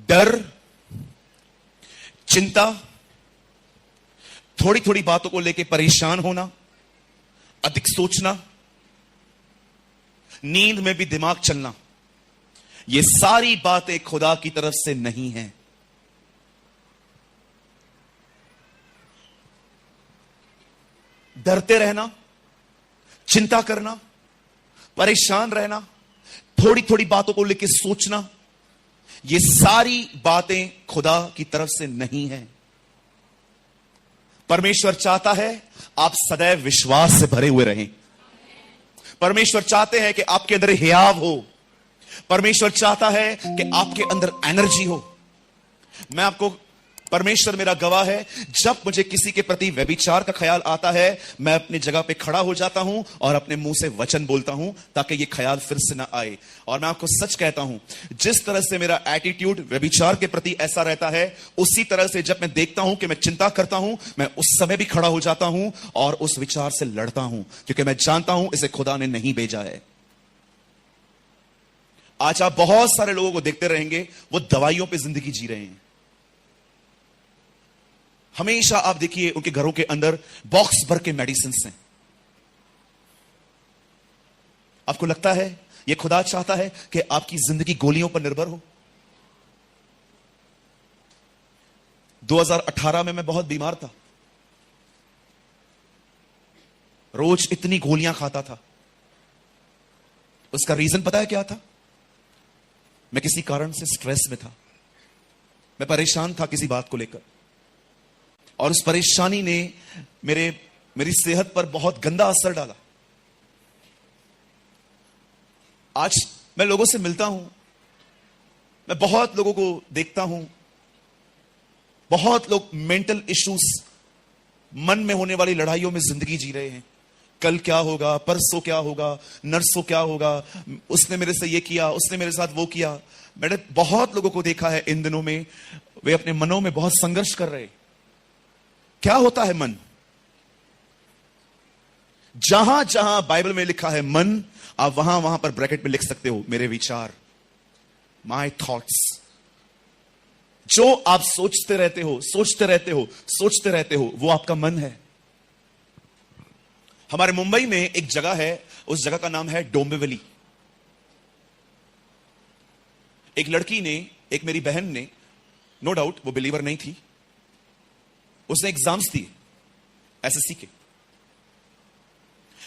डर, चिंता, थोड़ी थोड़ी बातों को लेकर परेशान होना, अधिक सोचना, नींद में भी दिमाग चलना, ये सारी बातें खुदा की तरफ से नहीं है। डरते रहना, चिंता करना, परेशान रहना, थोड़ी थोड़ी बातों को लेकर सोचना, ये सारी बातें खुदा की तरफ से नहीं है। परमेश्वर चाहता है आप सदैव विश्वास से भरे हुए रहें। परमेश्वर चाहते हैं कि आपके अंदर हियाव हो। परमेश्वर चाहता है कि आपके अंदर एनर्जी हो। मैं आपको, परमेश्वर मेरा गवाह है, जब मुझे किसी के प्रति व्यभिचार का ख्याल आता है, मैं अपनी जगह पे खड़ा हो जाता हूं और अपने मुंह से वचन बोलता हूं ताकि ये ख्याल फिर से ना आए। और मैं आपको सच कहता हूं, जिस तरह से मेरा एटीट्यूड व्यभिचार के प्रति ऐसा रहता है, उसी तरह से जब मैं देखता हूं कि मैं चिंता करता हूं, मैं उस समय भी खड़ा हो जाता हूं और उस विचार से लड़ता हूं, क्योंकि मैं जानता हूं इसे खुदा ने नहीं भेजा है। आज आप बहुत सारे लोगों को देखते रहेंगे, वो दवाइयों पे जिंदगी जी रहे हैं। हमेशा आप देखिए उनके घरों के अंदर बॉक्स भर के मेडिसिन हैं। आपको लगता है यह खुदा चाहता है कि आपकी जिंदगी गोलियों पर निर्भर हो? 2018 में मैं बहुत बीमार था, रोज इतनी गोलियां खाता था। उसका रीजन पता है क्या था? मैं किसी कारण से स्ट्रेस में था, मैं परेशान था किसी बात को लेकर, और उस परेशानी ने मेरी सेहत पर बहुत गंदा असर डाला। आज मैं लोगों से मिलता हूं, मैं बहुत लोगों को देखता हूं, बहुत लोग मेंटल इश्यूज, मन में होने वाली लड़ाइयों में जिंदगी जी रहे हैं। कल क्या होगा, परसों क्या होगा, नरसों क्या होगा, उसने मेरे से ये किया, उसने मेरे साथ वो किया। मैंने बहुत लोगों को देखा है इन दिनों में, वे अपने मनों में बहुत संघर्ष कर रहे हैं। क्या होता है मन? जहां जहां बाइबल में लिखा है मन, आप वहां वहां पर ब्रैकेट में लिख सकते हो मेरे विचार, माई थॉट्स। जो आप सोचते रहते हो, सोचते रहते हो, सोचते रहते हो, वो आपका मन है। हमारे मुंबई में एक जगह है, उस जगह का नाम है डोंबिवली। एक लड़की ने, एक मेरी बहन ने, नो डाउट वो बिलीवर नहीं थी, उसने एग्जाम्स दिए एसएससी के।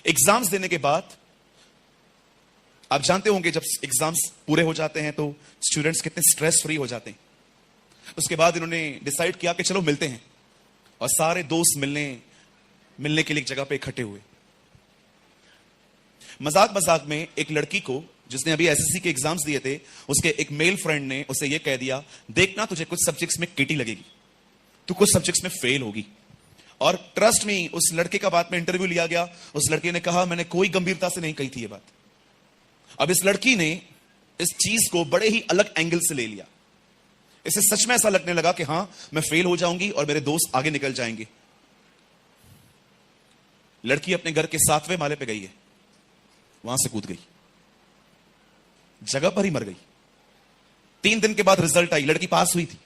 एग्जाम्स देने के बाद आप जानते होंगे जब एग्जाम्स पूरे हो जाते हैं तो स्टूडेंट्स कितने स्ट्रेस फ्री हो जाते हैं। उसके बाद इन्होंने डिसाइड किया कि चलो मिलते हैं, और सारे दोस्त मिलने के लिए एक जगह पे इकट्ठे हुए। मजाक मजाक में एक लड़की को, जिसने अभी एसएससी के एग्जाम्स दिए थे, उसके एक मेल फ्रेंड ने उसे यह कह दिया, देखना तुझे कुछ सब्जेक्ट्स में केटी लगेगी, तू कुछ सब्जेक्ट्स में फेल होगी। और ट्रस्ट में उस लड़के का बात में इंटरव्यू लिया गया। उस लड़के ने कहा, मैंने कोई गंभीरता से नहीं कही थी ये बात। अब इस लड़की ने इस चीज को बड़े ही अलग एंगल से ले लिया। इसे सच में ऐसा लगने लगा कि हां मैं फेल हो जाऊंगी और मेरे दोस्त आगे निकल जाएंगे। लड़की अपने घर के 7वें माले पे गई है, वहां से कूद गई, जगह पर ही मर गई। 3 दिन के बाद रिजल्ट आई, लड़की पास हुई थी।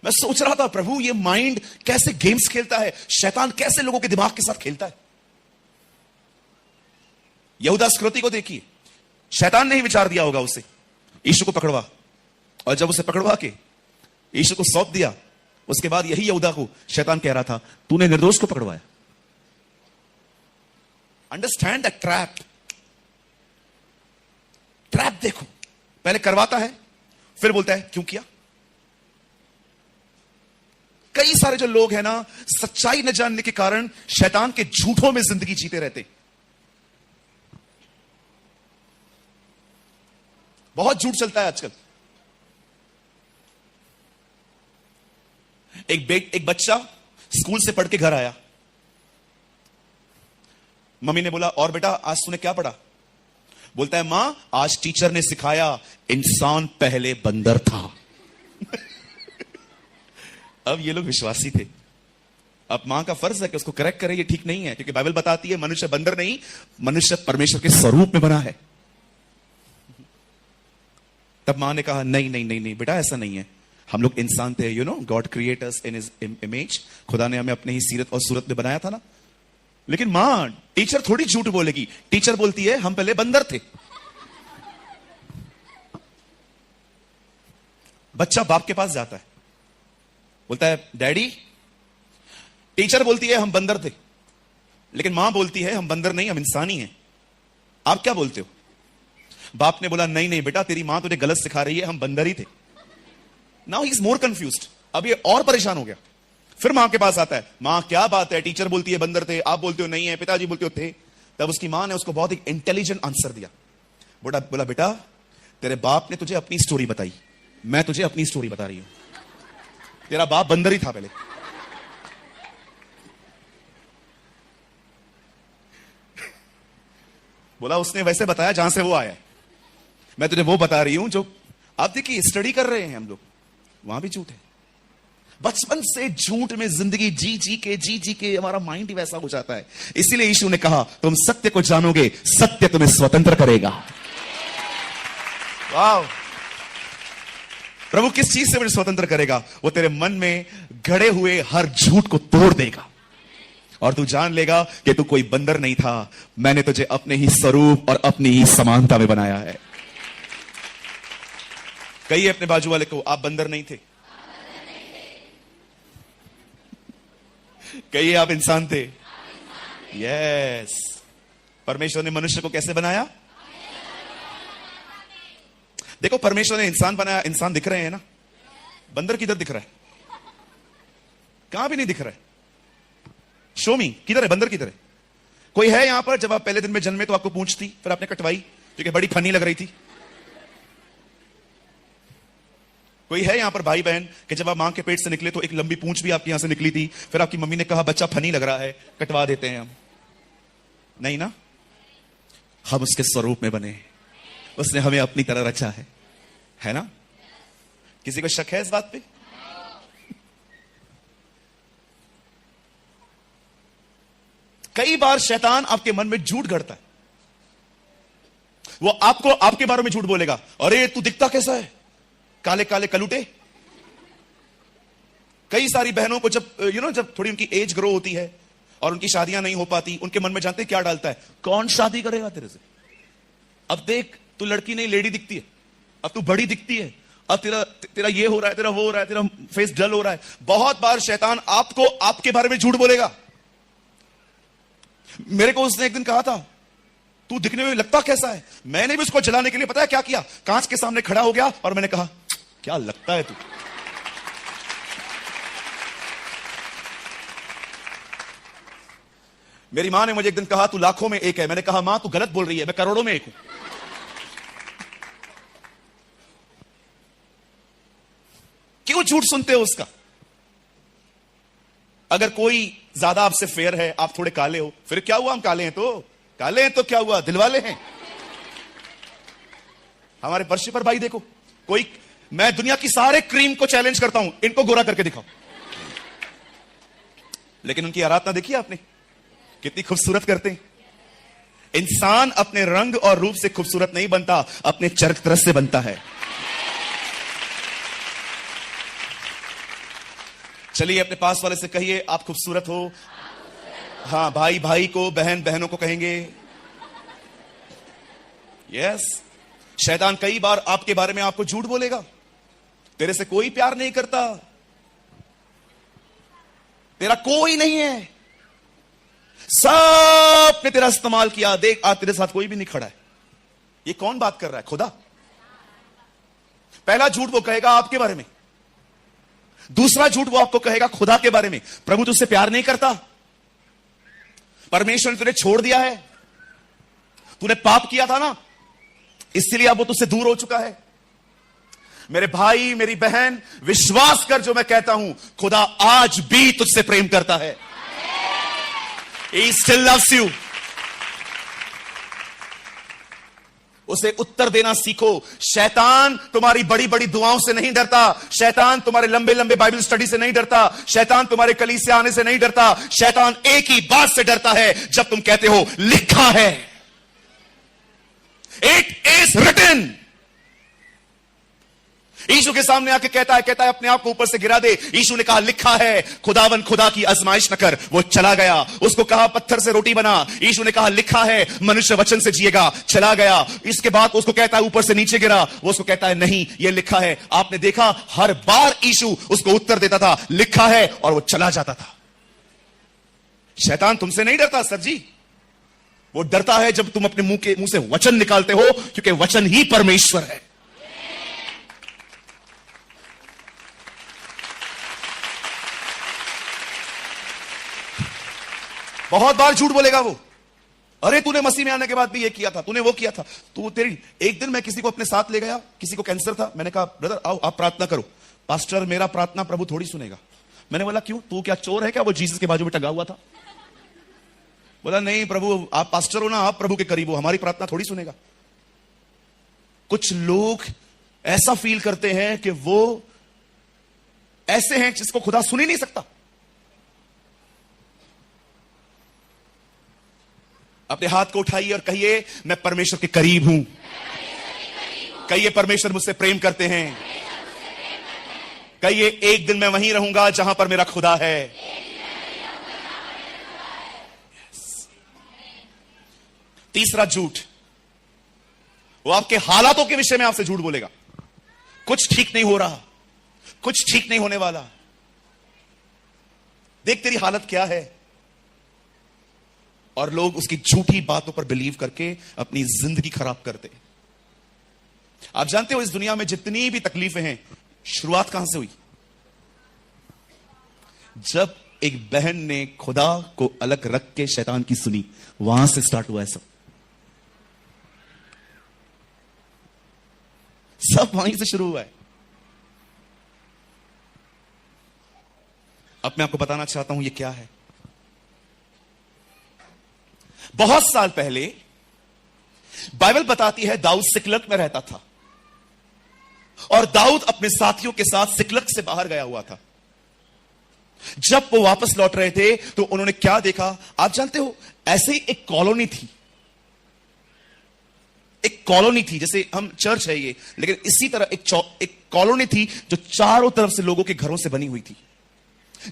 मैं सोच रहा था, प्रभु ये माइंड कैसे गेम्स खेलता है, शैतान कैसे लोगों के दिमाग के साथ खेलता है। यहूदा इस्करियोती को देखिए, शैतान ने ही विचार दिया होगा उसे, यीशु को पकड़वा, और जब उसे पकड़वा के यीशु को सौंप दिया, उसके बाद यही यहूदा को शैतान कह रहा था, तूने निर्दोष को पकड़वाया। Understand the trap. ट्रैप देखो, पहले करवाता है, फिर बोलता है क्यों किया। कई सारे जो लोग हैं ना, सच्चाई न जानने के कारण शैतान के झूठों में जिंदगी जीते रहते। बहुत झूठ चलता है आजकल। एक बच्चा स्कूल से पढ़ के घर आया, मम्मी ने बोला, और बेटा आज तूने क्या पढ़ा? बोलता है, मां आज टीचर ने सिखाया इंसान पहले बंदर था। अब ये लोग विश्वासी थे। अब मां का फर्ज है कि उसको करेक्ट करे, ये ठीक नहीं है, क्योंकि बाइबल बताती है मनुष्य बंदर नहीं, मनुष्य परमेश्वर के स्वरूप में बना है। तब मां ने कहा नहीं नहीं नहीं नहीं बेटा, ऐसा नहीं है, हम लोग इंसान थे, you know, God create us in his image, खुदा ने हमें अपने ही सीरत और सूरत में बनाया था ना। लेकिन मां, टीचर थोड़ी झूठ बोलेगी, टीचर बोलती है हम पहले बंदर थे। बच्चा बाप के पास जाता है, बोलता है डैडी, टीचर बोलती है हम बंदर थे, लेकिन मां बोलती है हम बंदर नहीं, हम इंसान ही हैं, आप क्या बोलते हो? बाप ने बोला नहीं नहीं बेटा, तेरी मां तुझे गलत सिखा रही है, हम बंदर ही थे। Now he is more confused, अब ये और परेशान हो गया। फिर मां के पास आता है, मां क्या बात है, टीचर बोलती है बंदर थे, आप बोलते हो नहीं है, पिताजी बोलते हो थे। तब उसकी मां ने उसको बहुत ही इंटेलिजेंट आंसर दिया। बोला बेटा, तेरे बाप ने तुझे अपनी स्टोरी बताई, मैं तुझे अपनी स्टोरी बता रही हूं। तेरा बाप बंदर ही था पहले। बोला उसने वैसे बताया जहां से वो आया, मैं तुझे वो बता रही हूं जो आप देखिए स्टडी कर रहे हैं हम लोग, वहां भी झूठ है। बचपन से झूठ में जिंदगी जी के हमारा माइंड ही वैसा हो जाता है। इसीलिए यीशु ने कहा तुम सत्य को जानोगे, सत्य तुम्हें स्वतंत्र करेगा। वाह! प्रभु किस चीज से मुझे स्वतंत्र करेगा? वो तेरे मन में गड़े हुए हर झूठ को तोड़ देगा और तू जान लेगा कि तू कोई बंदर नहीं था, मैंने तुझे अपने ही स्वरूप और अपनी ही समानता में बनाया है। कहिए अपने बाजू वाले को, आप बंदर नहीं थे। कहिए आप इंसान थे। यस। परमेश्वर ने मनुष्य को कैसे बनाया? देखो, परमेश्वर ने इंसान बनाया, इंसान दिख रहे हैं ना, बंदर किधर दिख रहा है? कहां भी नहीं दिख रहा है। शोमी किधर है? बंदर किधर है? कोई है यहां पर जब आप पहले दिन में जन्मे तो आपको पूंछ थी, फिर आपने कटवाई जो कि बड़ी फनी लग रही थी? कोई है यहां पर भाई बहन कि जब आप मां के पेट से निकले तो एक लंबी पूंछ भी आपकी यहां से निकली थी, फिर आपकी मम्मी ने कहा बच्चा फनी लग रहा है, कटवा देते हैं हम? नहीं ना। हम उसके स्वरूप में बने, उसने हमें अपनी तरह रचा है ना? किसी को शक है इस बात पे? कई बार शैतान आपके मन में झूठ गढ़ता है। वो आपको आपके बारे में झूठ बोलेगा, अरे तू दिखता कैसा है, काले काले कलूटे। कई सारी बहनों को जब जब थोड़ी उनकी एज ग्रो होती है और उनकी शादियां नहीं हो पाती, उनके मन में जानते हैं क्या डालता है? कौन शादी करेगा तेरे से? अब देख, तू लड़की नहीं लेडी दिखती है, अब तू बड़ी दिखती है, अब तेरा ये हो रहा है, तेरा वो हो रहा है, तेरा फेस डल हो रहा है। बहुत बार शैतान आपको आपके बारे में झूठ बोलेगा। मेरे को उसने एक दिन कहा था तू दिखने में लगता कैसा है। मैंने भी उसको जलाने के लिए पता है क्या किया? कांच के सामने खड़ा हो गया और मैंने कहा क्या लगता है तू। मेरी मां ने मुझे एक दिन कहा तू लाखों में एक है। मैंने कहा मां तू गलत बोल रही है, मैं करोड़ों में एक हूं। क्यों झूठ सुनते हो उसका? अगर कोई ज्यादा आपसे फेयर है, आप थोड़े काले हो, फिर क्या हुआ? हम काले हैं तो क्या हुआ? दिलवाले हैं। हमारे पर्चे पर भाई देखो, कोई, मैं दुनिया की सारे क्रीम को चैलेंज करता हूं, इनको गोरा करके दिखाओ। लेकिन उनकी आराधना देखिए आपने, कितनी खूबसूरत करते हैं। इंसान अपने रंग और रूप से खूबसूरत नहीं बनता, अपने चरित्र से बनता है। चलिए अपने पास वाले से कहिए आप खूबसूरत हो। हाँ, भाई भाई को, बहन बहनों को कहेंगे। यस। शैतान कई बार आपके बारे में आपको झूठ बोलेगा, तेरे से कोई प्यार नहीं करता, तेरा कोई नहीं है, सबने तेरा इस्तेमाल किया, देख आज तेरे साथ कोई भी नहीं खड़ा है। ये कौन बात कर रहा है? खुदा। पहला झूठ वो कहेगा आपके बारे में, दूसरा झूठ वो आपको कहेगा खुदा के बारे में। प्रभु तुझसे प्यार नहीं करता, परमेश्वर ने तुझे छोड़ दिया है, तूने पाप किया था ना, इसलिए अब वो तुझसे दूर हो चुका है। मेरे भाई मेरी बहन, विश्वास कर जो मैं कहता हूं, खुदा आज भी तुझसे प्रेम करता है। He still loves you। उसे उत्तर देना सीखो। शैतान तुम्हारी बड़ी बड़ी दुआओं से नहीं डरता, शैतान तुम्हारे लंबे लंबे बाइबल स्टडी से नहीं डरता, शैतान तुम्हारे कलीसिया से आने से नहीं डरता। शैतान एक ही बात से डरता है, जब तुम कहते हो लिखा है, इट इज रिटन। यीशु के सामने आके कहता है अपने आप को ऊपर से गिरा दे। यीशु ने कहा लिखा है खुदावन खुदा की आजमाइश न कर। वो चला गया। उसको कहा पत्थर से रोटी बना। यीशु ने कहा लिखा है मनुष्य वचन से जिएगा। चला गया। इसके बाद उसको कहता है ऊपर से नीचे गिरा। वो उसको कहता है नहीं ये लिखा है। आपने देखा हर बार यीशु उसको उत्तर देता था लिखा है और वो चला जाता था। शैतान तुमसे नहीं डरता सर जी, वो डरता है जब तुम अपने मुंह से वचन निकालते हो, क्योंकि वचन ही परमेश्वर है। बहुत बार झूठ बोलेगा वो। अरे तूने मसीह में आने के बाद भी ये किया था, तूने वो किया था, तू तेरी। एक दिन मैं किसी को अपने साथ ले गया, किसी को कैंसर था। मैंने कहा ब्रदर आओ आप प्रार्थना करो। पास्टर मेरा प्रार्थना प्रभु थोड़ी सुनेगा। मैंने बोला क्यों, तू क्या चोर है क्या? वो जीसस के बाजू में टंगा हुआ था। बोला नहीं प्रभु आप पास्टर हो ना, आप प्रभु के करीब हो, हमारी प्रार्थना थोड़ी सुनेगा। कुछ लोग ऐसा फील करते हैं कि वो ऐसे हैं जिसको खुदा सुन ही नहीं सकता। अपने हाथ को उठाइए और कहिए मैं परमेश्वर के करीब हूं। कहिए परमेश्वर मुझसे प्रेम करते हैं। कहिए एक दिन मैं वहीं रहूंगा जहां पर मेरा खुदा है। तीसरा झूठ, वो आपके हालातों के विषय में आपसे झूठ बोलेगा। कुछ ठीक नहीं हो रहा, कुछ ठीक नहीं होने वाला, देख तेरी हालत क्या है। और लोग उसकी झूठी बातों पर बिलीव करके अपनी जिंदगी खराब करते। आप जानते हो इस दुनिया में जितनी भी तकलीफें हैं, शुरुआत कहां से हुई? जब एक बहन ने खुदा को अलग रख के शैतान की सुनी, वहां से स्टार्ट हुआ है सब वहीं से शुरू हुआ है। अब मैं आपको बताना चाहता हूं ये क्या है। बहुत साल पहले बाइबल बताती है दाऊद सिकलग में रहता था और दाऊद अपने साथियों के साथ सिकलग से बाहर गया हुआ था। जब वो वापस लौट रहे थे तो उन्होंने क्या देखा आप जानते हो? ऐसे ही एक कॉलोनी थी, एक कॉलोनी थी, जैसे हम चर्च है ये, लेकिन इसी तरह एक कॉलोनी थी जो चारों तरफ से लोगों के घरों से बनी हुई थी।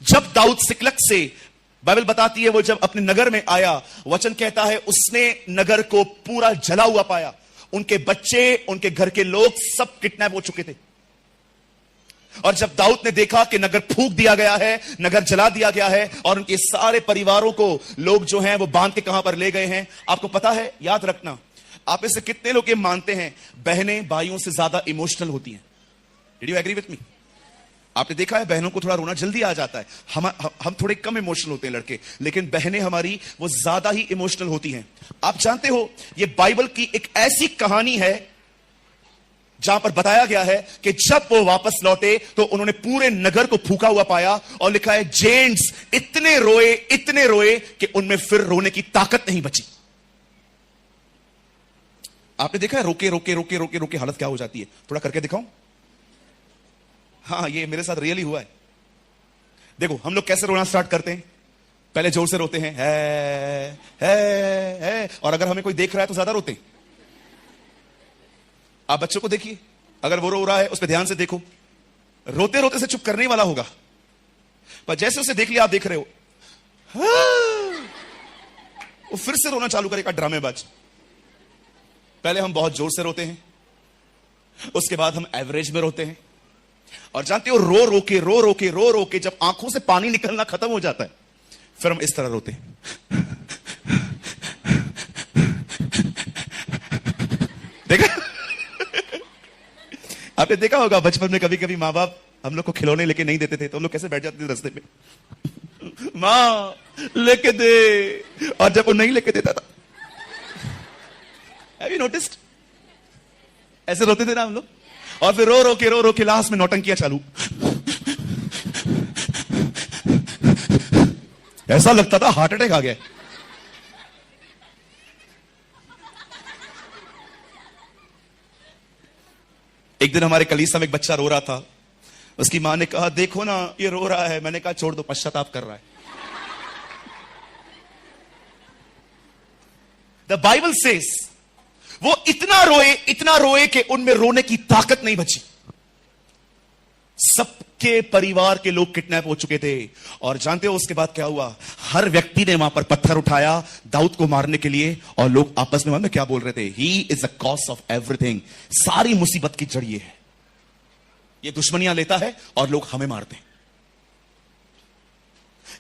जब दाऊद सिकलग से, बाइबल बताती है वो जब अपने नगर में आया, वचन कहता है उसने नगर को पूरा जला हुआ पाया। उनके बच्चे, उनके घर के लोग सब किडनैप हो चुके थे। और जब दाऊद ने देखा कि नगर फूंक दिया गया है, नगर जला दिया गया है और उनके सारे परिवारों को लोग जो हैं वो बांध के कहां पर ले गए हैं, आपको पता है? याद रखना, आप इससे कितने लोग ये मानते हैं बहनें भाइयों से ज्यादा इमोशनल होती हैं? Did you agree with me? आपने देखा है बहनों को थोड़ा रोना जल्दी आ जाता है। हम थोड़े कम इमोशनल होते हैं लड़के, लेकिन बहनें हमारी वो ज्यादा ही इमोशनल होती हैं। आप जानते हो ये बाइबल की एक ऐसी कहानी है जहां पर बताया गया है कि जब वो वापस लौटे तो उन्होंने पूरे नगर को फूका हुआ पाया और लिखा है जेंट्स इतने रोए कि उनमें फिर रोने की ताकत नहीं बची। आपने देखा है रोके रोके रोके रोके रोके हालत क्या हो जाती है? थोड़ा करके दिखाऊं? हाँ ये मेरे साथ रियली हुआ है। देखो हम लोग कैसे रोना स्टार्ट करते हैं, पहले जोर से रोते हैं है, और अगर हमें कोई देख रहा है तो ज्यादा रोते हैं। आप बच्चों को देखिए, अगर वो रो रहा है उस पर ध्यान से देखो, रोते रोते से चुप करने वाला होगा, पर जैसे उसे देख लिया आप देख रहे हो वो फिर से रोना चालू करेगा, ड्रामेबाज। पहले हम बहुत जोर से रोते हैं, उसके बाद हम एवरेज में रोते हैं, और जानते हो रो रो के जब आंखों से पानी निकलना खत्म हो जाता है फिर हम इस तरह रोते हैं। देखा? आपने देखा होगा बचपन में कभी कभी माँ बाप हम लोग को खिलौने लेके नहीं देते थे तो हम लोग कैसे बैठ जाते थे रास्ते पे, माँ लेके दे, और जब वो नहीं लेके देता था, हैव यू नोटिस्ड? ऐसे रोते थे ना हम लोग, और फिर रो के लास्ट में नौटंकियां चालू। ऐसा लगता था हार्ट अटैक आ गया। एक दिन हमारे कलीसिया में एक बच्चा रो रहा था, उसकी मां ने कहा देखो ना ये रो रहा है। मैंने कहा छोड़ दो, पश्चाताप कर रहा है। द बाइबल सेज वो इतना रोए कि उनमें रोने की ताकत नहीं बची। सबके परिवार के लोग किडनैप हो चुके थे। और जानते हो उसके बाद क्या हुआ? हर व्यक्ति ने वहां पर पत्थर उठाया दाऊद को मारने के लिए, और लोग आपस में क्या बोल रहे थे? He is the cause of everything. सारी मुसीबत की जड़ ये है, ये दुश्मनियां लेता है और लोग हमें मारते हैं।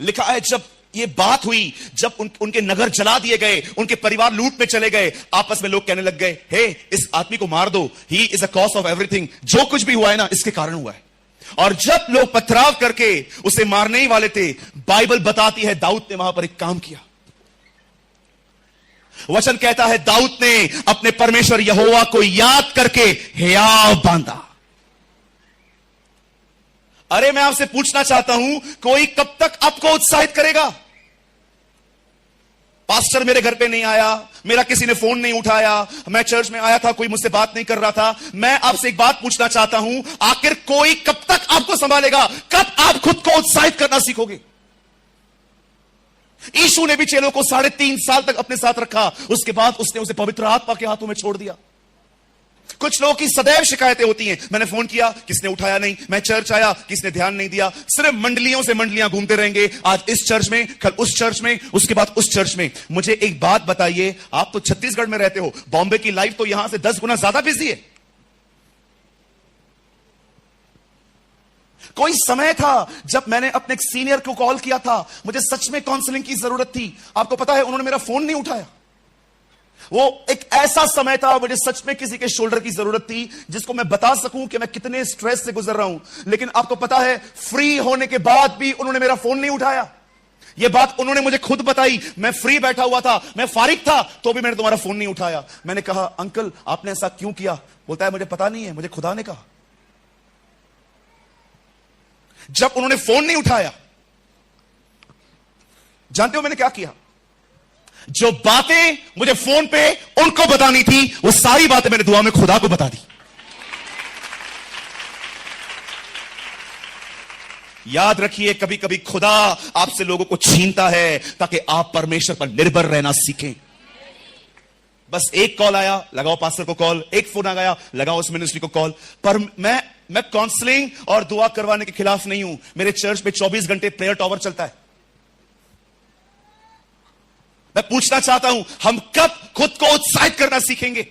लिखा है जब ये बात हुई, जब उनके नगर जला दिए गए, उनके परिवार लूट में चले गए, आपस में लोग कहने लग गए, हे इस आदमी को मार दो, he is a cause of everything. जो कुछ भी हुआ है ना, इसके कारण हुआ है। और जब लोग पथराव करके उसे मारने ही वाले थे, बाइबल बताती है दाऊद ने वहां पर एक काम किया। वचन कहता है दाऊद ने अपने परमेश्वर यहोवा को याद करके हियाव बांधा। अरे मैं आपसे पूछना चाहता हूं, कोई कब तक आपको उत्साहित करेगा? पास्टर मेरे घर पे नहीं आया, मेरा किसी ने फोन नहीं उठाया, मैं चर्च में आया था, कोई मुझसे बात नहीं कर रहा था। मैं आपसे एक बात पूछना चाहता हूं, आखिर कोई कब तक आपको संभालेगा? कब आप खुद को उत्साहित करना सीखोगे? यीशु ने भी चेलों को 3.5 साल तक अपने साथ रखा, उसके बाद उसने उसे पवित्र आत्मा के हाथों में छोड़ दिया। कुछ लोगों की सदैव शिकायतें होती हैं, मैंने फोन किया, किसने उठाया नहीं, मैं चर्च आया, किसने ध्यान नहीं दिया। सिर्फ मंडलियों से मंडलियां घूमते रहेंगे, आज इस चर्च में, कल उस चर्च में, उसके बाद उस चर्च में। मुझे एक बात बताइए, आप तो छत्तीसगढ़ में रहते हो, बॉम्बे की लाइफ तो यहां से 10 गुना ज्यादा बिजी है। कोई समय था जब मैंने अपने एक सीनियर को कॉल किया था, मुझे सच में काउंसलिंग की जरूरत थी। आपको पता है उन्होंने मेरा फोन नहीं उठाया। वो एक ऐसा समय था, मुझे सच में किसी के शोल्डर की जरूरत थी, जिसको मैं बता सकूं कि मैं कितने स्ट्रेस से गुजर रहा हूं। लेकिन आपको पता है, फ्री होने के बाद भी उन्होंने मेरा फोन नहीं उठाया। यह बात उन्होंने मुझे खुद बताई। मैं फ्री बैठा हुआ था, मैं फारिग था, तो भी मैंने तुम्हारा फोन नहीं उठाया। मैंने कहा, अंकल आपने ऐसा क्यों किया? बोलता है, मुझे पता नहीं है, मुझे खुदा ने कहा। जब उन्होंने फोन नहीं उठाया, जानते हो मैंने क्या किया? जो बातें मुझे फोन पे उनको बतानी थी, वो सारी बातें मैंने दुआ में खुदा को बता दी। याद रखिए, कभी कभी खुदा आपसे लोगों को छीनता है ताकि आप परमेश्वर पर निर्भर रहना सीखें। बस एक कॉल आया, लगाओ पास्टर को कॉल, एक फोन आ गया, लगाओ उस मिनिस्ट्री को कॉल। पर मैं काउंसलिंग और दुआ करवाने के खिलाफ नहीं हूं। मेरे चर्च में 24 घंटे प्रेयर टॉवर चलता है। मैं पूछना चाहता हूं, हम कब खुद को उत्साहित करना सीखेंगे?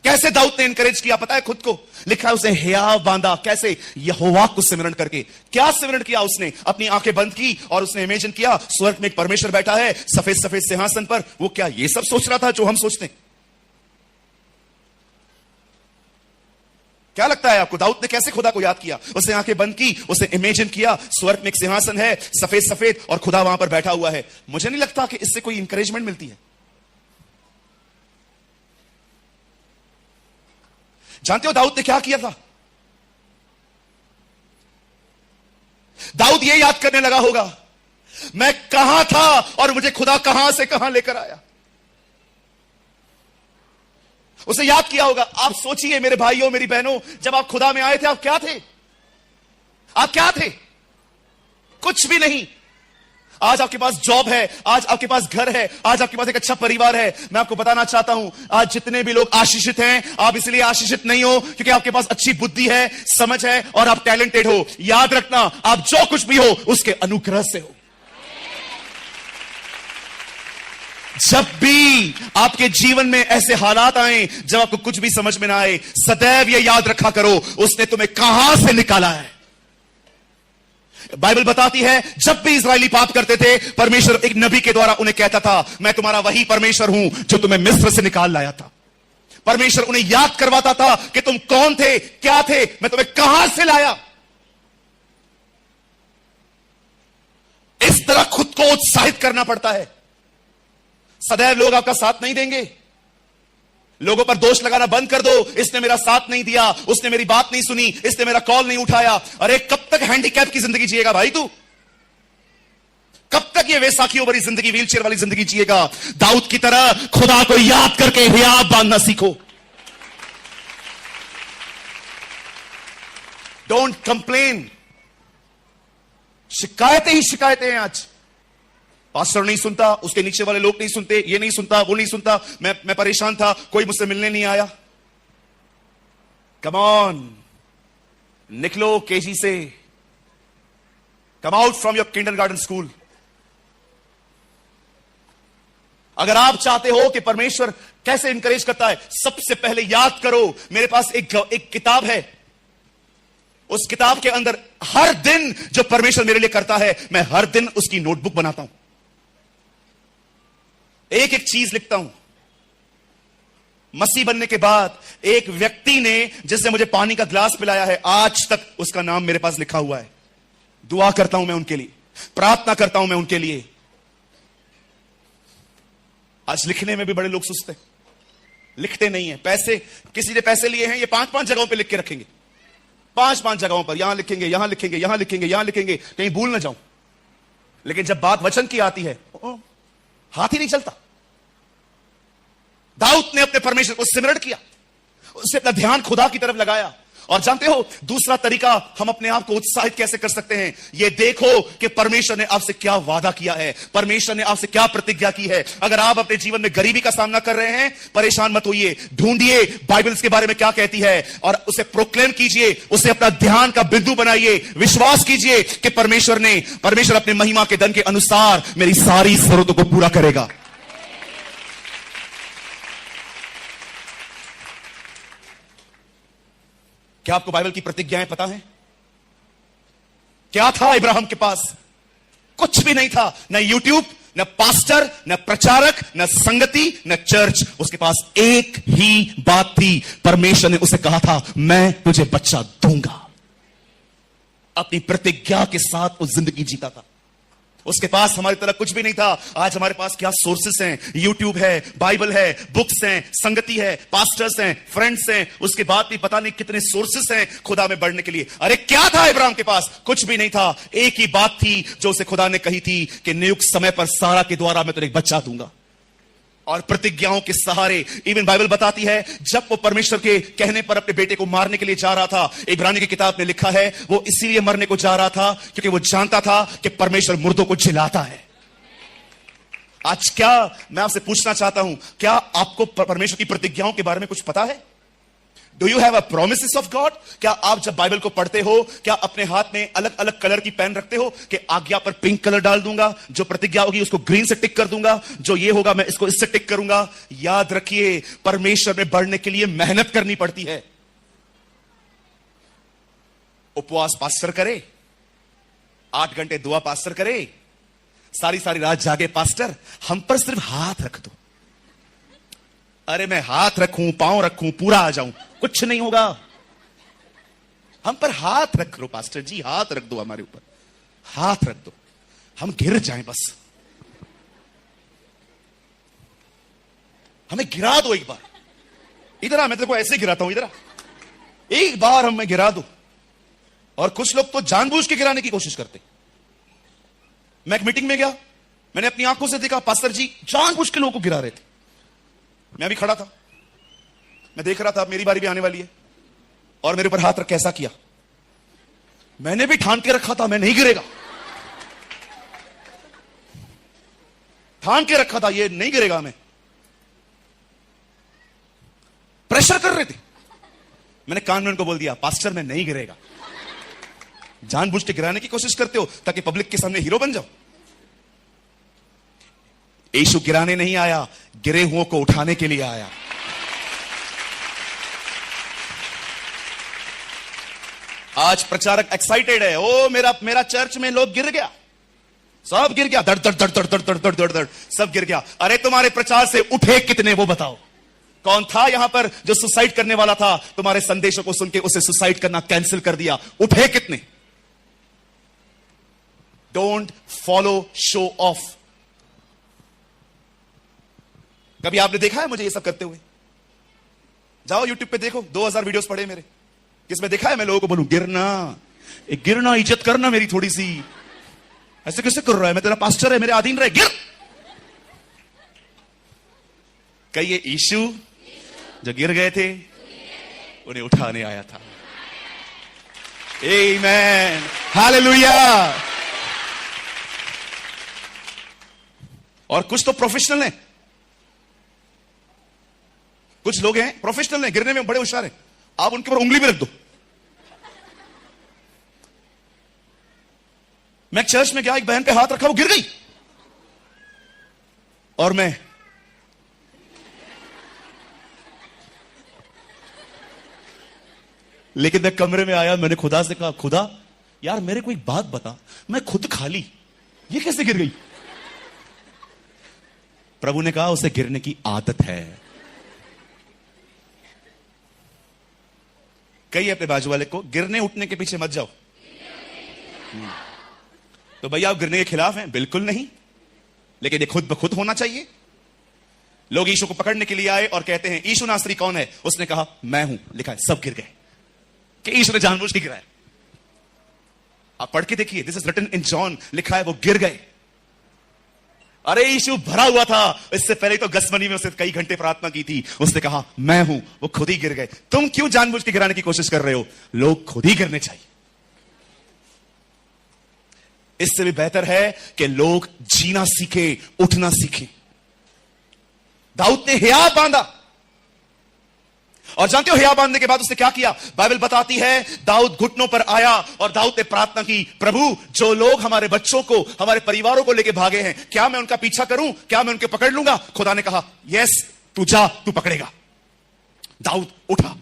कैसे दाऊद ने एनकरेज किया पता है खुद को? लिखा है उसने हियाव बांधा। कैसे? यहोवा को सिमरण करके। क्या सिमरण किया उसने? अपनी आंखें बंद की और उसने इमेजिन किया स्वर्ग में एक परमेश्वर बैठा है सफेद सफेद सिंहासन पर। वो क्या ये सब सोच रहा था जो हम सोचते हैं? क्या लगता है आपको, दाऊद ने कैसे खुदा को याद किया? उसने आंखें बंद की, उसने इमेजिन किया स्वर्ग में एक सिंहासन है सफेद सफेद और खुदा वहां पर बैठा हुआ है। मुझे नहीं लगता कि इससे कोई इंकरेजमेंट मिलती है। जानते हो दाऊद ने क्या किया था? दाऊद ये याद करने लगा होगा, मैं कहां था और मुझे खुदा कहां से कहां लेकर आया। उसे याद किया होगा। आप सोचिए मेरे भाइयों मेरी बहनों, जब आप खुदा में आए थे आप क्या थे? आप क्या थे? कुछ भी नहीं। आज आपके पास जॉब है, आज आपके पास घर है, आज आपके पास एक अच्छा परिवार है। मैं आपको बताना चाहता हूं, आज जितने भी लोग आशीषित हैं, आप इसलिए आशीषित नहीं हो क्योंकि आपके पास अच्छी बुद्धि है, समझ है और आप टैलेंटेड हो। याद रखना, आप जो कुछ भी हो उसके अनुग्रह से हो। जब भी आपके जीवन में ऐसे हालात आए जब आपको कुछ भी समझ में ना आए, सदैव यह याद रखा करो, उसने तुम्हें कहां से निकाला है। बाइबल बताती है जब भी इस्राएली पाप करते थे, परमेश्वर एक नबी के द्वारा उन्हें कहता था, मैं तुम्हारा वही परमेश्वर हूं जो तुम्हें मिस्र से निकाल लाया था। परमेश्वर उन्हें याद करवाता था कि तुम कौन थे, क्या थे, मैं तुम्हें कहां से लाया। इस तरह खुद को उत्साहित करना पड़ता है। सदैव लोग आपका साथ नहीं देंगे। लोगों पर दोष लगाना बंद कर दो, इसने मेरा साथ नहीं दिया, उसने मेरी बात नहीं सुनी, इसने मेरा कॉल नहीं उठाया। अरे कब तक हैंडीकैप की जिंदगी जिएगा भाई तू? कब तक ये वैसाखियों भरी जिंदगी, व्हीलचेयर वाली जिंदगी जिएगा? दाऊद की तरह खुदा को याद करके हियाव बांधना सीखो। Don't complain. शिकायतें ही शिकायतें हैं आज। पास्टर नहीं सुनता, उसके नीचे वाले लोग नहीं सुनते, ये नहीं सुनता, वो नहीं सुनता, मैं परेशान था, कोई मुझसे मिलने नहीं आया। कम ऑन, निकलो केजी से, come out from your kindergarten school. अगर आप चाहते हो कि परमेश्वर कैसे इंकरेज करता है, सबसे पहले याद करो, मेरे पास एक किताब है। उस किताब के अंदर हर दिन जो परमेश्वर मेरे लिए करता है, मैं हर दिन उसकी नोटबुक बनाता हूं, एक एक चीज लिखता हूं। मसीह बनने के बाद एक व्यक्ति ने जिसने मुझे पानी का ग्लास पिलाया है, आज तक उसका नाम मेरे पास लिखा हुआ है। दुआ करता हूं मैं उनके लिए, प्रार्थना करता हूं मैं उनके लिए। आज लिखने में भी बड़े लोग सुस्ते, लिखते नहीं है। पैसे, किसी ने पैसे लिए हैं, ये 5-5 जगहों पे लिख के रखेंगे, 5-5 जगहों पर, यहां लिखेंगे, यहां लिखेंगे, यहां लिखेंगे, यहां लिखेंगे, कहीं भूल ना जाऊं। लेकिन जब बात वचन की आती है, हाथ ही नहीं चलता। दाऊद ने अपने परमेश्वर को सिमरण किया, उससे अपना ध्यान खुदा की तरफ लगाया। और जानते हो दूसरा तरीका हम अपने आप को उत्साहित कैसे कर सकते हैं? ये देखो कि परमेश्वर ने आपसे क्या वादा किया है, परमेश्वर ने आपसे क्या प्रतिज्ञा की है। अगर आप अपने जीवन में गरीबी का सामना कर रहे हैं, परेशान मत होइए, ढूंढिए बाइबल इसके बारे में क्या कहती है और उसे प्रोक्लेम कीजिए, उसे अपना ध्यान का बिंदु बनाइए। विश्वास कीजिए कि परमेश्वर अपने महिमा के धन के अनुसार मेरी सारी जरूरतों को पूरा करेगा। क्या आपको बाइबल की प्रतिज्ञाएं पता है? क्या था इब्राहिम के पास? कुछ भी नहीं था, न यूट्यूब, न पास्टर, न प्रचारक, न संगति, न चर्च। उसके पास एक ही बात थी, परमेश्वर ने उसे कहा था, मैं तुझे बच्चा दूंगा। अपनी प्रतिज्ञा के साथ वो जिंदगी जीता था। उसके पास हमारी तरह कुछ भी नहीं था। आज हमारे पास क्या सोर्सेस हैं, यूट्यूब है, बाइबल है, बुक्स हैं, संगति है, पास्टर्स हैं, फ्रेंड्स हैं, उसके बाद भी पता नहीं कितने सोर्सेस हैं खुदा में बढ़ने के लिए। अरे क्या था इब्राहिम के पास? कुछ भी नहीं था। एक ही बात थी जो उसे खुदा ने कही थी कि नियुक्त समय पर सारा के द्वारा मैं तुझे एक बच्चा दूंगा। और प्रतिज्ञाओं के सहारे, इवन बाइबल बताती है, जब वो परमेश्वर के कहने पर अपने बेटे को मारने के लिए जा रहा था, इब्रानी की किताब में लिखा है, वो इसीलिए मरने को जा रहा था क्योंकि वो जानता था कि परमेश्वर मुर्दों को जिलाता है। आज क्या मैं आपसे पूछना चाहता हूं, क्या आपको परमेश्वर की प्रतिज्ञाओं के बारे में कुछ पता है? Do you have a promises of God? क्या आप जब बाइबल को पढ़ते हो, क्या अपने हाथ में अलग अलग कलर की पेन रखते हो कि आज्ञा पर पिंक कलर डाल दूंगा, जो प्रतिज्ञा होगी उसको ग्रीन से टिक कर दूंगा, जो ये होगा मैं इसको इससे टिक करूंगा? याद रखिए, परमेश्वर में बढ़ने के लिए मेहनत करनी पड़ती है। उपवास पास्टर करे, 8 घंटे दुआ पास्टर करे, सारी सारी रात जागे पास्टर, हम पर सिर्फ हाथ रख दो। अरे मैं हाथ रखूं, पांव रखूं, पूरा आ जाऊं, कुछ नहीं होगा। हम पर हाथ रख लो पास्टर जी, हाथ रख दो हमारे ऊपर, हाथ रख दो, हम गिर जाएं बस। हमें गिरा दो एक बार। इधर आ, मैं तेरे को ऐसे गिराता हूं, इधर आ, एक बार हमें गिरा दो। और कुछ लोग तो जानबूझ के गिराने की कोशिश करते। मैं एक मीटिंग में गया, मैंने अपनी आंखों से देखा पास्टर जी जानबूझ के लोगों को गिरा रहे थे। मैं भी खड़ा था, मैं देख रहा था मेरी बारी भी आने वाली है, और मेरे ऊपर हाथ रख के ऐसा किया। मैंने भी ठान के रखा था मैं नहीं गिरेगा, ठान के रखा था ये नहीं गिरेगा। मैं प्रेशर कर रहे थे। मैंने कान में उनको बोल दिया, पास्टर मैं नहीं गिरेगा। जानबूझ के गिराने की कोशिश करते हो ताकि पब्लिक के सामने हीरो बन जाओ। यीशु गिराने नहीं आया, गिरे हुओं को उठाने के लिए आया। आज प्रचारक एक्साइटेड है, ओ मेरा चर्च में लोग गिर गया, सब गिर गया, दड़ दड़ दड़ दड़ दड़ दड़ दड़ दड़ दड़ सब गिर गया। अरे तुम्हारे प्रचार से उठे कितने वो बताओ? कौन था यहां पर जो सुसाइड करने वाला था? तुम्हारे संदेशों को सुन के उसे सुसाइड करना कैंसिल कर दिया। उठे कितने? Don't follow show off. कभी आपने देखा है मुझे ये सब करते हुए? जाओ यूट्यूब पे देखो, 2000 वीडियोस पड़े मेरे, किसमें देखा है मैं लोगों को बोलूं गिरना, गिरना, इज्जत करना मेरी थोड़ी सी। ऐसे कैसे कर रहा है? मैं तेरा पास्टर है, मेरे अधीन रहे, गिर। कहिए यीशु जो गिर गए थे उन्हें उठाने आया था। आमेन, हालेलुया। और कुछ तो प्रोफेशनल हैं, कुछ लोग हैं प्रोफेशनल हैं, गिरने में बड़े होशियार हैं। आप उनके ऊपर उंगली भी रख दो, मैं चर्च में गया, एक बहन पे हाथ रखा, वो गिर गई, और मैं लेकिन मैं कमरे में आया, मैंने खुदा से कहा, खुदा यार मेरे को एक बात बता, मैं खुद खाली, ये कैसे गिर गई? प्रभु ने कहा उसे गिरने की आदत है। कहिए अपने बाजू वाले को, गिरने उठने के पीछे मत जाओ। तो भैया आप गिरने के खिलाफ हैं? बिल्कुल नहीं, लेकिन ये खुद ब खुद होना चाहिए। लोग यीशु को पकड़ने के लिए आए और कहते हैं यीशु नासरी कौन है? उसने कहा मैं हूं, लिखा है, सब गिर गए कि यीशु ने जानबूझ के गिराया। आप पढ़ के देखिए, this is written in John, लिखा है वो गिर गए। अरे यीशु भरा हुआ था, इससे पहले तो गसमनी में उसने कई घंटे प्रार्थना की थी, उसने कहा मैं हूं, वो खुद ही गिर गए। तुम क्यों जानबूझ के गिराने की कोशिश कर रहे हो? लोग खुद ही गिरने चाहिए। इससे भी बेहतर है कि लोग जीना सीखे, उठना सीखें। दाऊद ने हिया बांधा, और जानते हो हिया बांधने के बाद उसने क्या किया? बाइबल बताती है दाऊद घुटनों पर आया और दाऊद ने प्रार्थना की, प्रभु जो लोग हमारे बच्चों को, हमारे परिवारों को लेके भागे हैं, क्या मैं उनका पीछा करूं? क्या मैं उनके पकड़ लूंगा? खुदा ने कहा यस, तू जा, तू पकड़ेगा। दाऊद उठा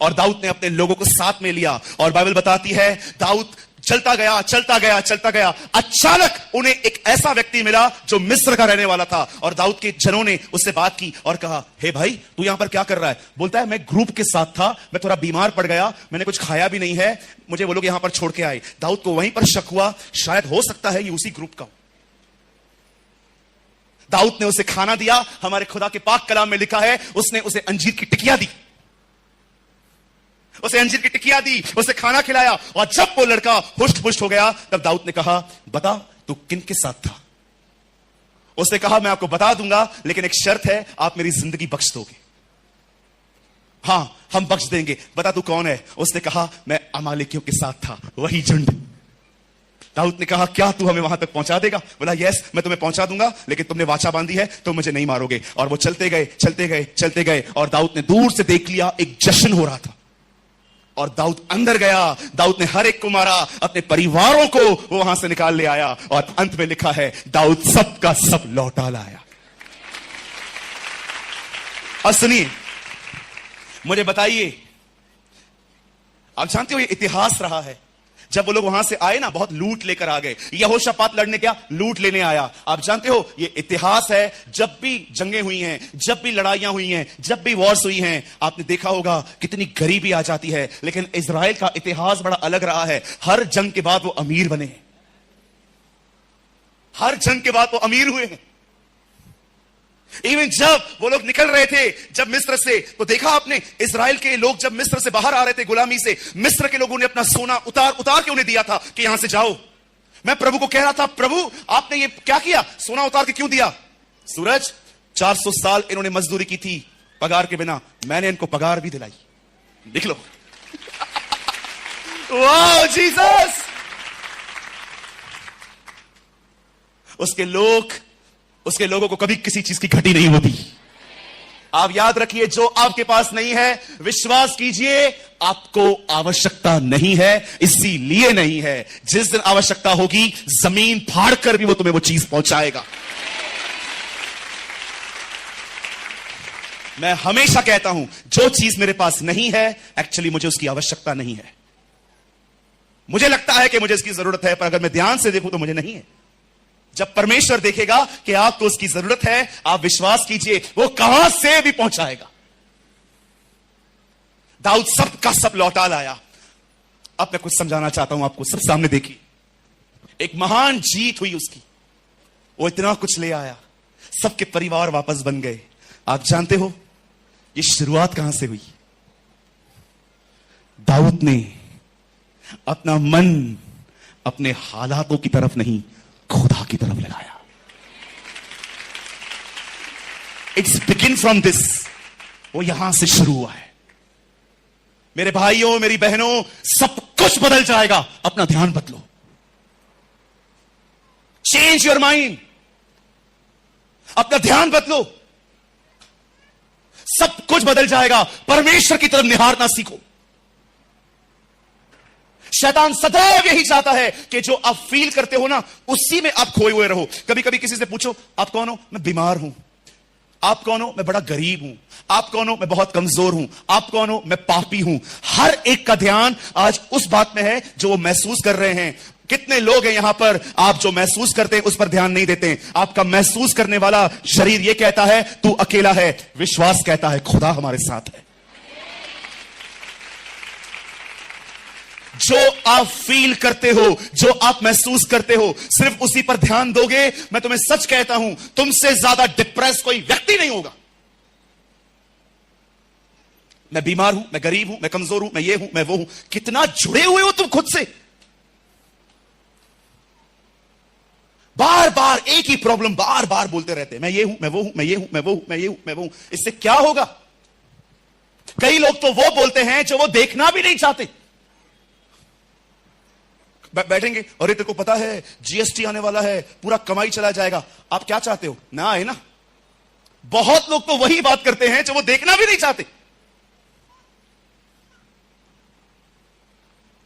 और दाऊद ने अपने लोगों को साथ में लिया, और बाइबल बताती है दाऊद चलता गया, चलता गया, चलता गया। अचानक उन्हें एक ऐसा व्यक्ति मिला जो मिस्र का रहने वाला था, और दाऊद के जनों ने उससे बात की और कहा, हे भाई तू यहां पर क्या कर रहा है? बोलता है मैं ग्रुप के साथ था, मैं थोड़ा बीमार पड़ गया, मैंने कुछ खाया भी नहीं है, मुझे वो लोग यहां पर छोड़ के आए। दाऊद को वहीं पर शक हुआ, शायद हो सकता है ये उसी ग्रुप का हो। दाऊद ने उसे खाना दिया। हमारे खुदा के पाक कलाम में लिखा है उसने उसे अंजीर की टिकिया दी, उसे अंजीर की टिकिया दी, उसे खाना खिलाया, और जब वो लड़का हुष्ट पुष्ट हो गया तब दाऊद ने कहा बता तू किन के साथ था? उसने कहा मैं आपको बता दूंगा, लेकिन एक शर्त है, आप मेरी जिंदगी बख्श दोगे। हां हम बख्श देंगे, बता तू कौन है? उसने कहा मैं अमालेकियों के साथ था, वही झुंड। दाऊद ने कहा क्या तू हमें वहां तक पहुंचा देगा? बोला यस मैं तुम्हें पहुंचा दूंगा, लेकिन तुमने वाचा बांधी है तो मुझे नहीं मारोगे। और वो चलते गए, चलते गए, चलते गए, और दाऊद ने दूर से देख लिया एक जश्न हो रहा था, और दाऊद अंदर गया। दाऊद ने हर एक को मारा, अपने परिवारों को वो वहां से निकाल ले आया, और अंत में लिखा है दाऊद सब का सब लौटा लाया। और सुनिए, मुझे बताइए, आप जानते हो ये इतिहास रहा है, जब वो लोग वहां से आए ना, बहुत लूट लेकर आ गए। यहोशापात लड़ने क्या, लूट लेने आया। आप जानते हो ये इतिहास है, जब भी जंगें हुई हैं, जब भी लड़ाइयां हुई हैं, जब भी वॉर्स हुई हैं, आपने देखा होगा कितनी गरीबी आ जाती है। लेकिन इजराइल का इतिहास बड़ा अलग रहा है। हर जंग के बाद वो अमीर बने हैं, हर जंग के बाद वो अमीर हुए हैं। इवन जब वो लोग निकल रहे थे जब मिस्र से, तो देखा आपने इजराइल के लोग जब मिस्र से बाहर आ रहे थे गुलामी से, मिस्र के लोगों ने अपना सोना उतार उतार के उन्हें दिया था कि यहां से जाओ। मैं प्रभु को कह रहा था, प्रभु आपने ये क्या किया? सोना उतार के क्यों दिया? सूरज 400 साल इन्होंने मजदूरी की थी पगार के बिना, मैंने इनको पगार भी दिलाई। देख लो वाह जीसस। उसके लोगों को कभी किसी चीज की घटी नहीं होती। आप याद रखिए, जो आपके पास नहीं है, विश्वास कीजिए आपको आवश्यकता नहीं है, इसीलिए नहीं है। जिस दिन आवश्यकता होगी, जमीन फाड़ कर भी वो तुम्हें वो चीज पहुंचाएगा। मैं हमेशा कहता हूं, जो चीज मेरे पास नहीं है, एक्चुअली मुझे उसकी आवश्यकता नहीं है। मुझे लगता है कि मुझे इसकी जरूरत है, पर अगर मैं ध्यान से देखूं तो मुझे नहीं है। जब परमेश्वर देखेगा कि आपको उसकी जरूरत है, आप विश्वास कीजिए वो कहां से भी पहुंचाएगा। दाऊद सब का सब लौटा लाया। अब मैं कुछ समझाना चाहता हूं आपको, सब सामने देखिए। एक महान जीत हुई उसकी, वो इतना कुछ ले आया, सबके परिवार वापस बन गए। आप जानते हो ये शुरुआत कहां से हुई? दाऊद ने अपना मन अपने हालातों की तरफ नहीं, खुदा की तरफ लगाया। It's begin from this. वो यहां से शुरू हुआ है। मेरे भाइयों, मेरी बहनों, सब कुछ बदल जाएगा, अपना ध्यान बदलो। चेंज योर माइंड, अपना ध्यान बदलो, सब कुछ बदल जाएगा। परमेश्वर की तरफ निहारना सीखो। शैतान सदैव यही चाहता है कि जो आप फील करते हो ना, उसी में आप खोए हुए रहो। कभी कभी किसी से पूछो, आप कौन हो? मैं बीमार हूं। आप कौन हो? मैं बड़ा गरीब हूं। आप कौन हो? मैं बहुत कमजोर हूं। आप कौन हो? मैं पापी हूं। हर एक का ध्यान आज उस बात में है जो वो महसूस कर रहे हैं। कितने लोग हैं यहां पर, आप जो महसूस करते हैं उस पर ध्यान नहीं देते। आपका महसूस करने वाला शरीर यह कहता है तू अकेला है, विश्वास कहता है खुदा हमारे साथ है। जो आप फील करते हो, जो आप महसूस करते हो, सिर्फ उसी पर ध्यान दोगे, मैं तुम्हें सच कहता हूं, तुमसे ज्यादा डिप्रेस कोई व्यक्ति नहीं होगा। मैं बीमार हूं, मैं गरीब हूं, मैं कमजोर हूं, मैं ये हूं, मैं वो हूं। कितना जुड़े हुए हो तुम खुद से। बार बार एक ही प्रॉब्लम बार बार बोलते रहते हैं, मैं ये हूं, मैं वो हूं, मैं ये हूं, मैं वो हूं, मैं ये हूं, मैं वो हूं। इससे क्या होगा? कई लोग तो वो बोलते हैं जो वो देखना भी नहीं चाहते। बैठेंगे, और तेरे को पता है जीएसटी आने वाला है, पूरा कमाई चला जाएगा। आप क्या चाहते हो? ना आए ना। बहुत लोग तो वही बात करते हैं जो वो देखना भी नहीं चाहते।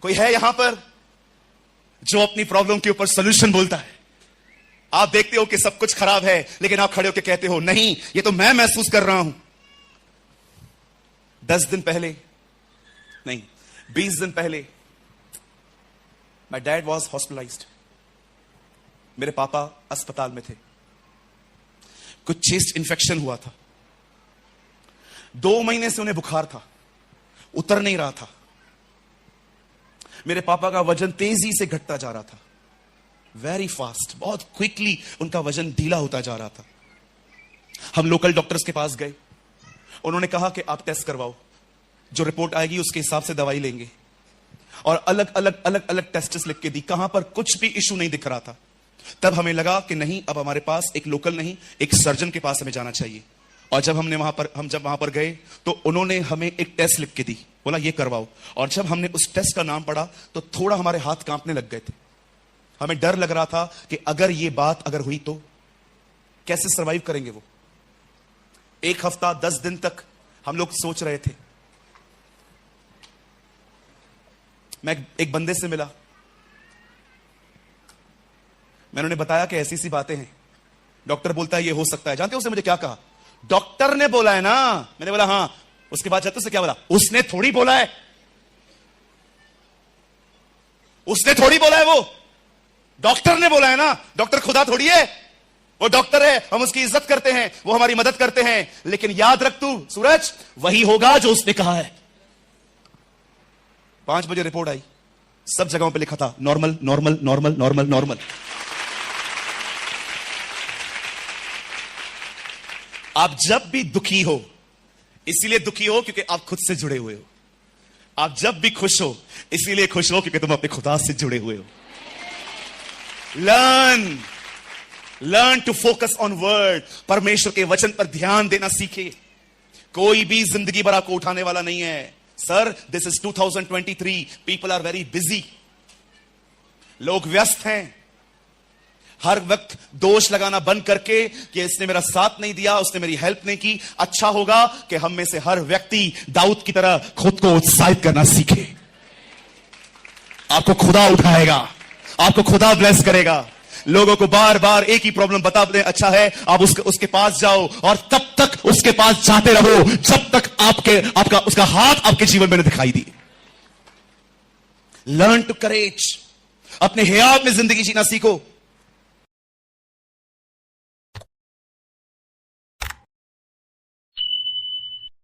कोई है यहां पर जो अपनी प्रॉब्लम के ऊपर सॉल्यूशन बोलता है? आप देखते हो कि सब कुछ खराब है, लेकिन आप खड़े होकर कहते हो नहीं, ये तो मैं महसूस कर रहा हूं। 10 दिन पहले नहीं, 20 दिन पहले माई डैड वॉज हॉस्पिटलाइज्ड। मेरे पापा अस्पताल में थे। कुछ चेस्ट इंफेक्शन हुआ था। 2 महीने से उन्हें बुखार था, उतर नहीं रहा था। मेरे पापा का वजन तेजी से घटता जा रहा था, वेरी फास्ट, बहुत क्विकली उनका वजन ढीला होता जा रहा था। हम लोकल डॉक्टर्स के पास गए। उन्होंने कहा कि आप टेस्ट करवाओ, जो रिपोर्ट आएगी उसके हिसाब से दवाई लेंगे। और अलग अलग अलग अलग टेस्ट्स लिख के दी। कहां पर कुछ भी इशू नहीं दिख रहा था। तब हमें लगा कि नहीं, अब हमारे पास एक लोकल नहीं, एक सर्जन के पास हमें जाना चाहिए। और जब जब वहां पर गए तो उन्होंने हमें एक टेस्ट लिख के दी, बोला ये करवाओ। और जब हमने उस टेस्ट का नाम पढ़ा तो थोड़ा हमारे हाथ कांपने लग गए थे। हमें डर लग रहा था कि अगर ये बात अगर हुई तो कैसे सरवाइव करेंगे वो। 1 हफ्ता 10 दिन तक हम लोग सोच रहे थे। मैं एक बंदे से मिला, मैंने उन्हें बताया कि ऐसी सी बातें हैं। डॉक्टर बोलता है ये हो सकता है। जानते हो उसने मुझे क्या कहा? डॉक्टर ने बोला है ना। मैंने बोला हाँ। उसके बाद जानते से क्या बोला? उसने थोड़ी बोला है, उसने थोड़ी बोला है, वो डॉक्टर ने बोला है ना। डॉक्टर खुदा थोड़ी है, वो डॉक्टर है, हम उसकी इज्जत करते हैं, वो हमारी मदद करते हैं। लेकिन याद रख तू सूरज, वही होगा जो उसने कहा है। 5 बजे रिपोर्ट आई, सब जगहों पे लिखा था normal normal normal normal normal. आप जब भी दुखी हो, इसीलिए दुखी हो क्योंकि आप खुद से जुड़े हुए हो। आप जब भी खुश हो, इसीलिए खुश हो क्योंकि तुम अपने खुदा से जुड़े हुए हो। Learn to focus on word. परमेश्वर के वचन पर ध्यान देना सीखे। कोई भी जिंदगी भर आपको उठाने वाला नहीं है। Sir, this is 2023, people are very busy. लोग व्यस्त हैं। हर वक्त दोष लगाना बंद करके कि इसने मेरा साथ नहीं दिया, उसने मेरी हेल्प नहीं की। अच्छा होगा कि हम में से हर व्यक्ति दाऊद की तरह खुद को उत्साहित करना सीखे। आपको खुदा उठाएगा, आपको खुदा ब्लेस करेगा। लोगों को बार बार एक ही प्रॉब्लम बता दें, अच्छा है आप उसके पास जाओ, और तब तक उसके पास जाते रहो जब तक उसका हाथ आपके जीवन में न दिखाई दिए। Learn to courage. अपने हियाव में जिंदगी जीना सीखो।